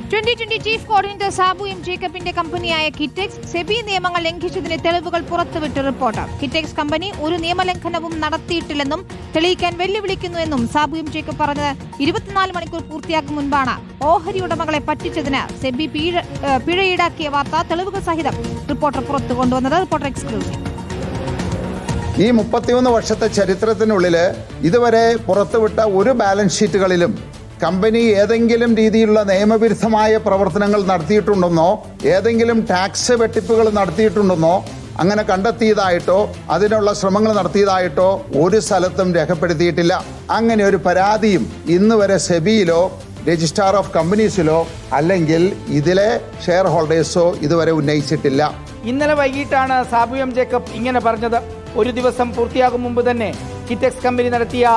2020 chief coordinator Sabu M ജേക്കബിന്റെ കമ്പനിയായ കിറ്റെക്സ് സെബി നിയമങ്ങൾ ലംഘിച്ചതിന് തെളിവുകൾ പുറത്തുവിട്ട റിപ്പോർട്ട്. കിറ്റെക്സ് കമ്പനി ഒരു നിയമലംഘനവും നടത്തിയിട്ടില്ലെന്നും തെളിയിക്കാൻ വെല്ലുവിളിക്കുന്നുവെന്നും സാബു എം ജേക്കബ് പറഞ്ഞത് 24 മണിക്കൂർ പൂർത്തിയാക്കും മുൻപാണ്. ഓഹരി ഉടമകളെ പറ്റിച്ചതിന് സെബി പിഴ ഈടാക്കിയ വാർത്ത തെളിവുകൾ സഹിതം റിപ്പോർട്ടർ പുറത്തു കൊണ്ടുവന്നത്. Reporter exclusive. ഈ 31 വർഷത്തെ ചരിത്രത്തിനുള്ളിൽ ഇതുവരെ പുറത്തുവിട്ട ഒരു ബാലൻസ് ഷീറ്റുകളിലും കമ്പനി ഏതെങ്കിലും രീതിയിലുള്ള നിയമവിരുദ്ധമായ പ്രവർത്തനങ്ങൾ നടത്തിയിട്ടുണ്ടെന്നോ ഏതെങ്കിലും ടാക്സ് വെട്ടിപ്പുകൾ നടത്തിയിട്ടുണ്ടെന്നോ അങ്ങനെ കണ്ടെത്തിയതായിട്ടോ അതിനുള്ള ശ്രമങ്ങൾ നടത്തിയതായിട്ടോ ഒരു സ്ഥലത്തും രേഖപ്പെടുത്തിയിട്ടില്ല. അങ്ങനെ ഒരു പരാതിയും ഇന്ന് വരെ സെബിയിലോ രജിസ്ട്രാർ ഓഫ് കമ്പനീസിലോ അല്ലെങ്കിൽ ഇതിലെ ഷെയർ ഹോൾഡേഴ്സോ ഇതുവരെ ഉന്നയിച്ചിട്ടില്ല. ഇന്നലെ വൈകിട്ടാണ് സാബു എം ജേക്കബ് ഇങ്ങനെ പറഞ്ഞത്. ഒരു ദിവസം പൂർത്തിയാകും മുമ്പ് തന്നെ കിറ്റെക്സ് കമ്പനി നടത്തിയ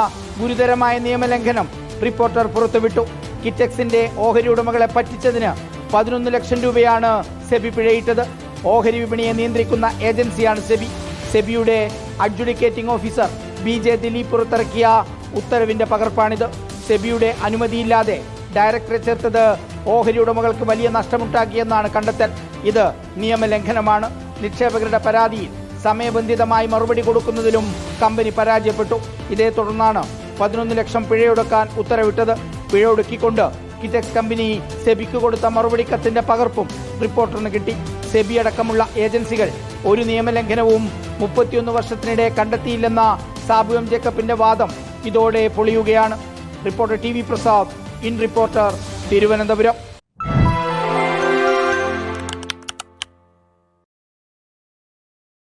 ഗുരുതരമായ നിയമലംഘനം റിപ്പോർട്ടർ പുറത്തുവിട്ടു. കിറ്റെക്സിന്റെ ഓഹരി ഉടമകളെ പറ്റിച്ചതിന് 11 ലക്ഷം രൂപയാണ് സെബി പിഴയിട്ടത്. ഓഹരി വിപണിയെ നിയന്ത്രിക്കുന്ന ഏജൻസിയാണ് സെബി. സെബിയുടെ അഡ്ജുഡിക്കേറ്റിംഗ് ഓഫീസർ BJ ദിലീപ് പുറത്തിറക്കിയ ഉത്തരവിന്റെ പകർപ്പാണിത്. സെബിയുടെ അനുമതിയില്ലാതെ ഡയറക്ടറെ ചേർത്തത് ഓഹരി ഉടമകൾക്ക് വലിയ നഷ്ടമുണ്ടാക്കിയെന്നാണ് കണ്ടെത്തൽ. ഇത് നിയമലംഘനമാണ്. നിക്ഷേപകരുടെ പരാതിയിൽ സമയബന്ധിതമായി മറുപടി കൊടുക്കുന്നതിലും കമ്പനി പരാജയപ്പെട്ടു. ഇതേ തുടർന്നാണ് 11 ലക്ഷം പിഴയൊടുക്കാൻ ഉത്തരവിട്ടത്. പിഴയൊടുക്കിക്കൊണ്ട് കിറ്റെക്സ് കമ്പനി സെബിക്ക് കൊടുത്ത മറുപടി കത്തിന്റെ പകർപ്പും റിപ്പോർട്ടറിന് കിട്ടി. സെബി അടക്കമുള്ള ഏജൻസികൾ ഒരു നിയമലംഘനവും 31 വർഷത്തിനിടെ കണ്ടെത്തിയില്ലെന്ന സാബു എം ജേക്കബിന്റെ വാദം ഇതോടെ പൊളിയുകയാണ്. Reporter TV Prasad, in Reporter, Thiruvananthapuram.